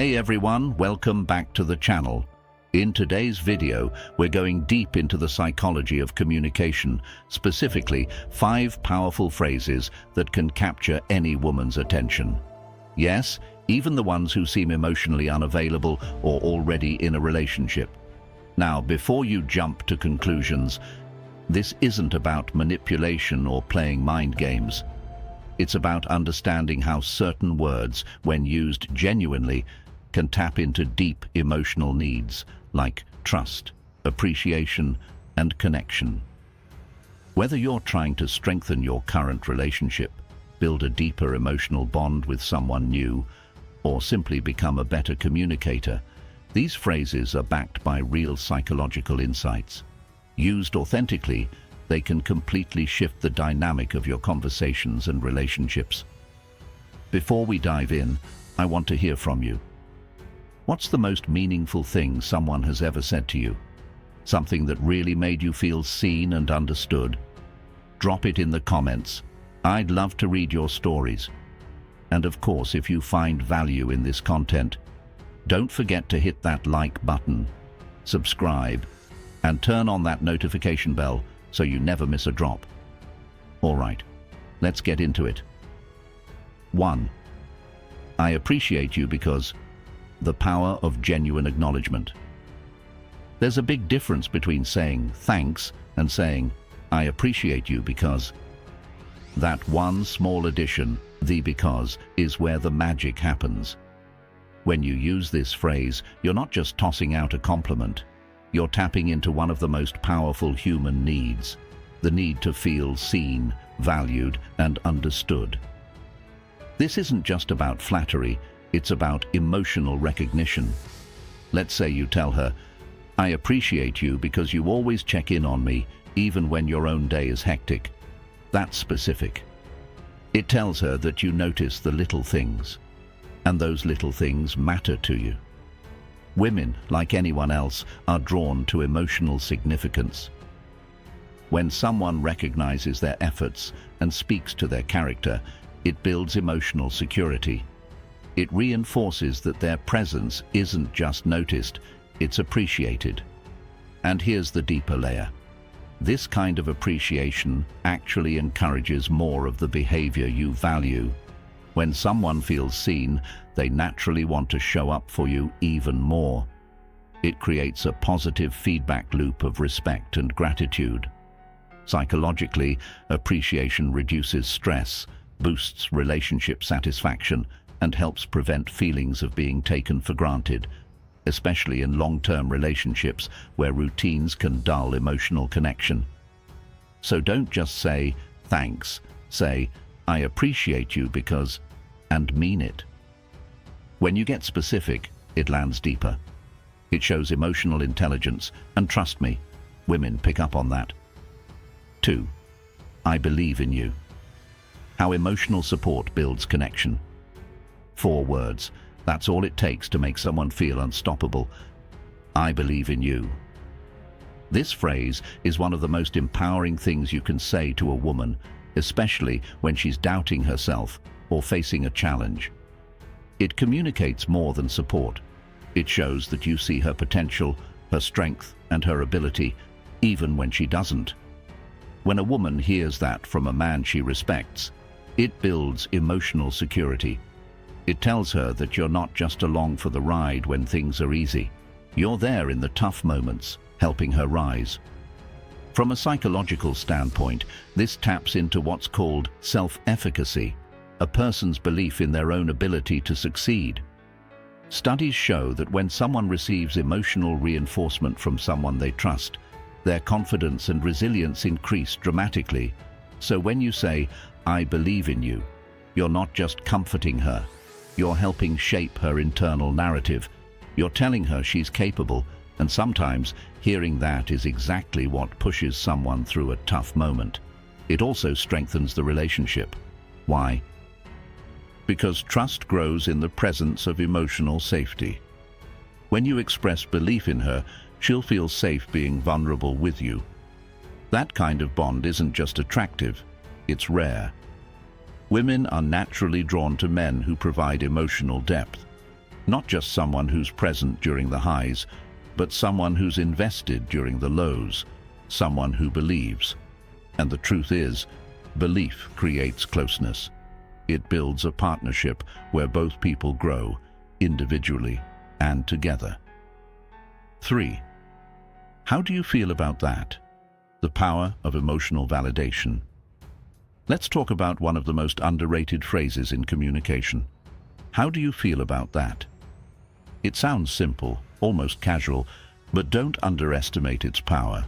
Hey everyone, welcome back to the channel. In today's video, we're going deep into the psychology of communication, specifically 5 powerful phrases that can capture any woman's attention. Yes, even the ones who seem emotionally unavailable or already in a relationship. Now, before you jump to conclusions, this isn't about manipulation or playing mind games. It's about understanding how certain words, when used genuinely, can tap into deep emotional needs like trust, appreciation, and connection. Whether you're trying to strengthen your current relationship, build a deeper emotional bond with someone new, or simply become a better communicator, these phrases are backed by real psychological insights. Used authentically, they can completely shift the dynamic of your conversations and relationships. Before we dive in, I want to hear from you. What's the most meaningful thing someone has ever said to you? Something that really made you feel seen and understood? Drop it in the comments. I'd love to read your stories. And of course, if you find value in this content, don't forget to hit that like button, subscribe, and turn on that notification bell so you never miss a drop. All right, let's get into it. 1. I appreciate you because the power of genuine acknowledgement. There's a big difference between saying thanks and saying I appreciate you because. That one small addition, the because, is where the magic happens. When you use this phrase, you're not just tossing out a compliment. You're tapping into one of the most powerful human needs, the need to feel seen, valued, and understood. This isn't just about flattery, it's about emotional recognition. Let's say you tell her, I appreciate you because you always check in on me, even when your own day is hectic. That's specific. It tells her that you notice the little things, and those little things matter to you. Women, like anyone else, are drawn to emotional significance. When someone recognizes their efforts and speaks to their character, it builds emotional security. It reinforces that their presence isn't just noticed, it's appreciated. And here's the deeper layer. This kind of appreciation actually encourages more of the behavior you value. When someone feels seen, they naturally want to show up for you even more. It creates a positive feedback loop of respect and gratitude. Psychologically, appreciation reduces stress, boosts relationship satisfaction, and helps prevent feelings of being taken for granted, especially in long-term relationships where routines can dull emotional connection. So don't just say, thanks, say, I appreciate you because, and mean it. When you get specific, it lands deeper. It shows emotional intelligence, and trust me, women pick up on that. 2. I believe in you. How emotional support builds connection. 4 words. That's all it takes to make someone feel unstoppable. I believe in you. This phrase is one of the most empowering things you can say to a woman, especially when she's doubting herself or facing a challenge. It communicates more than support. It shows that you see her potential, her strength, and her ability, even when she doesn't. When a woman hears that from a man she respects, it builds emotional security. It tells her that you're not just along for the ride when things are easy. You're there in the tough moments, helping her rise. From a psychological standpoint, this taps into what's called self-efficacy, a person's belief in their own ability to succeed. Studies show that when someone receives emotional reinforcement from someone they trust, their confidence and resilience increase dramatically. So when you say, I believe in you, you're not just comforting her, you're helping shape her internal narrative. You're telling her she's capable, and sometimes hearing that is exactly what pushes someone through a tough moment. It also strengthens the relationship. Why? Because trust grows in the presence of emotional safety. When you express belief in her, she'll feel safe being vulnerable with you. That kind of bond isn't just attractive, it's rare. Women are naturally drawn to men who provide emotional depth. Not just someone who's present during the highs, but someone who's invested during the lows, someone who believes. And the truth is, belief creates closeness. It builds a partnership where both people grow, individually and together. 3. How do you feel about that? The power of emotional validation. Let's talk about one of the most underrated phrases in communication. How do you feel about that? It sounds simple, almost casual, but don't underestimate its power.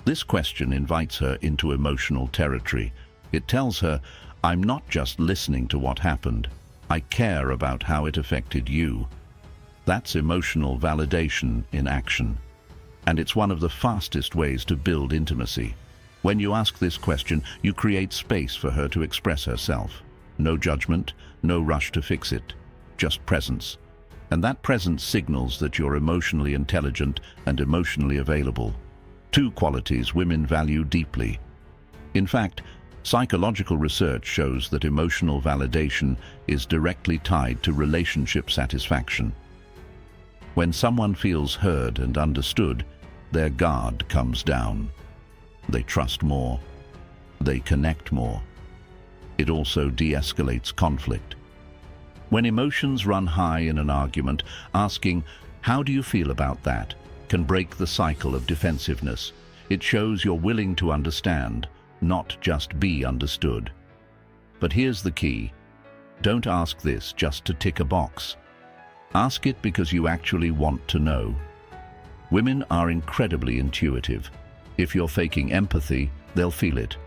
This question invites her into emotional territory. It tells her, I'm not just listening to what happened. I care about how it affected you. That's emotional validation in action. And it's one of the fastest ways to build intimacy. When you ask this question, you create space for her to express herself. No judgment, no rush to fix it, just presence. And that presence signals that you're emotionally intelligent and emotionally available. 2 qualities women value deeply. In fact, psychological research shows that emotional validation is directly tied to relationship satisfaction. When someone feels heard and understood, their guard comes down. They trust more. They connect more. It also de-escalates conflict. When emotions run high in an argument, asking, "How do you feel about that?" can break the cycle of defensiveness. It shows you're willing to understand, not just be understood. But here's the key. Don't ask this just to tick a box. Ask it because you actually want to know. Women are incredibly intuitive. If you're faking empathy, they'll feel it.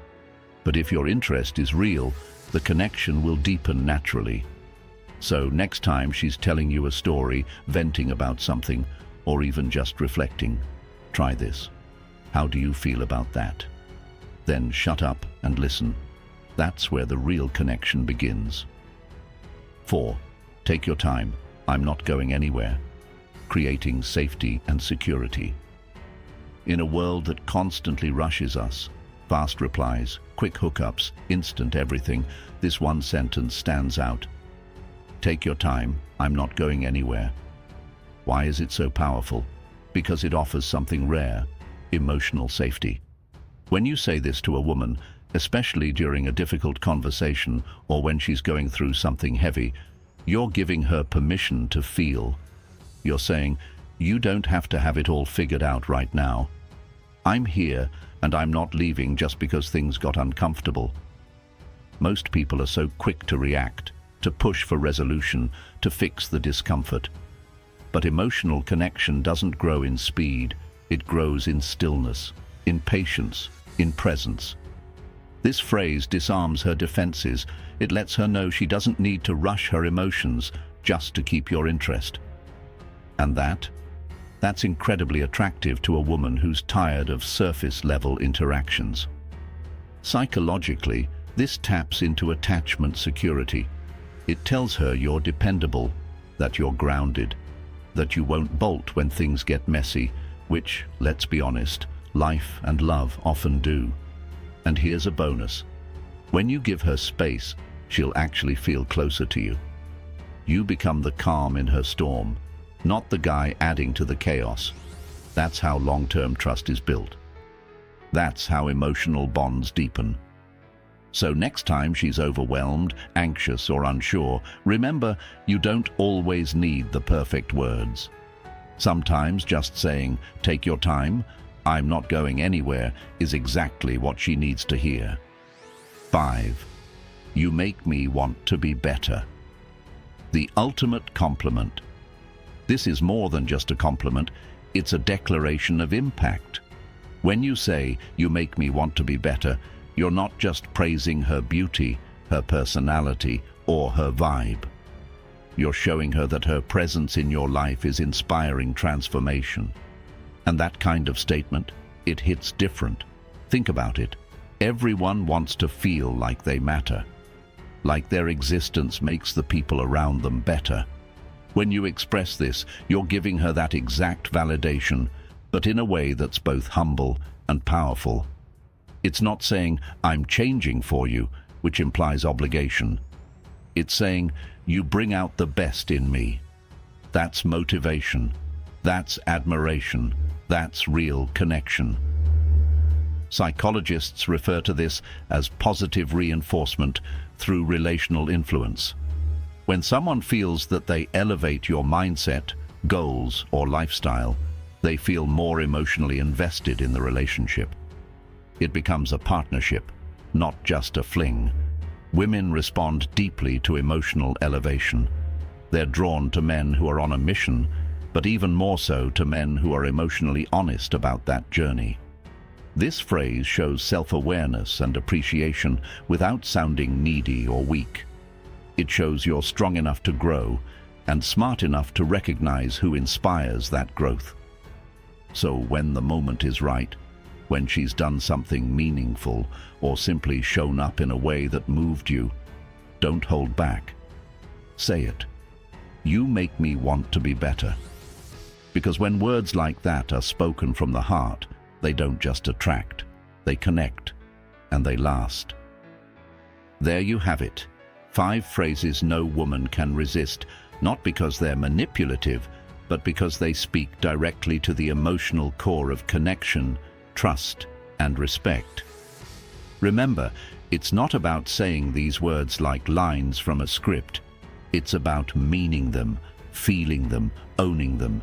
But if your interest is real, the connection will deepen naturally. So next time she's telling you a story, venting about something, or even just reflecting, try this. How do you feel about that? Then shut up and listen. That's where the real connection begins. 4. Take your time. I'm not going anywhere. Creating safety and security. In a world that constantly rushes us, fast replies, quick hookups, instant everything, this one sentence stands out. Take your time. I'm not going anywhere. Why is it so powerful? Because it offers something rare, emotional safety. When you say this to a woman, especially during a difficult conversation or when she's going through something heavy, you're giving her permission to feel. You're saying, you don't have to have it all figured out right now. I'm here and I'm not leaving just because things got uncomfortable. Most people are so quick to react, to push for resolution, to fix the discomfort. But emotional connection doesn't grow in speed. It grows in stillness, in patience, in presence. This phrase disarms her defenses. It lets her know she doesn't need to rush her emotions just to keep your interest. And that's incredibly attractive to a woman who's tired of surface-level interactions. Psychologically, this taps into attachment security. It tells her you're dependable, that you're grounded, that you won't bolt when things get messy, which, let's be honest, life and love often do. And here's a bonus. When you give her space, she'll actually feel closer to you. You become the calm in her storm, not the guy adding to the chaos. That's how long-term trust is built. That's how emotional bonds deepen. So next time she's overwhelmed, anxious, or unsure, remember, you don't always need the perfect words. Sometimes just saying, "Take your time, I'm not going anywhere," is exactly what she needs to hear. 5. You make me want to be better. The ultimate compliment. This is more than just a compliment, it's a declaration of impact. When you say, "You make me want to be better," you're not just praising her beauty, her personality, or her vibe. You're showing her that her presence in your life is inspiring transformation. And that kind of statement, it hits different. Think about it. Everyone wants to feel like they matter, like their existence makes the people around them better. When you express this, you're giving her that exact validation, but in a way that's both humble and powerful. It's not saying, "I'm changing for you," which implies obligation. It's saying, "You bring out the best in me. That's motivation. That's admiration. That's real connection. Psychologists refer to this as positive reinforcement through relational influence. When someone feels that they elevate your mindset, goals, or lifestyle, they feel more emotionally invested in the relationship. It becomes a partnership, not just a fling. Women respond deeply to emotional elevation. They're drawn to men who are on a mission, but even more so to men who are emotionally honest about that journey. This phrase shows self-awareness and appreciation without sounding needy or weak. It shows you're strong enough to grow and smart enough to recognize who inspires that growth. So when the moment is right, when she's done something meaningful or simply shown up in a way that moved you, don't hold back. Say it. You make me want to be better. Because when words like that are spoken from the heart, they don't just attract, they connect, and they last. There you have it. 5 phrases no woman can resist, not because they're manipulative, but because they speak directly to the emotional core of connection, trust, and respect. Remember, it's not about saying these words like lines from a script. It's about meaning them, feeling them, owning them.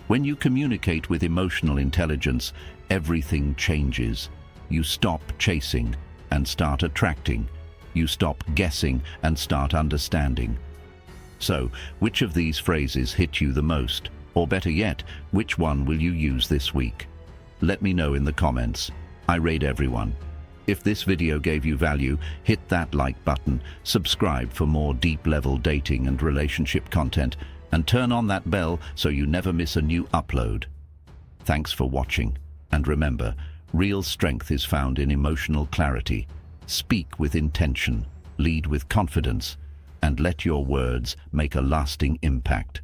When you communicate with emotional intelligence, everything changes. You stop chasing and start attracting. You stop guessing and start understanding. So, which of these phrases hit you the most? Or better yet, which one will you use this week? Let me know in the comments. I rate everyone. If this video gave you value, hit that like button, subscribe for more deep-level dating and relationship content, and turn on that bell so you never miss a new upload. Thanks for watching, and remember, real strength is found in emotional clarity. Speak with intention, lead with confidence, and let your words make a lasting impact.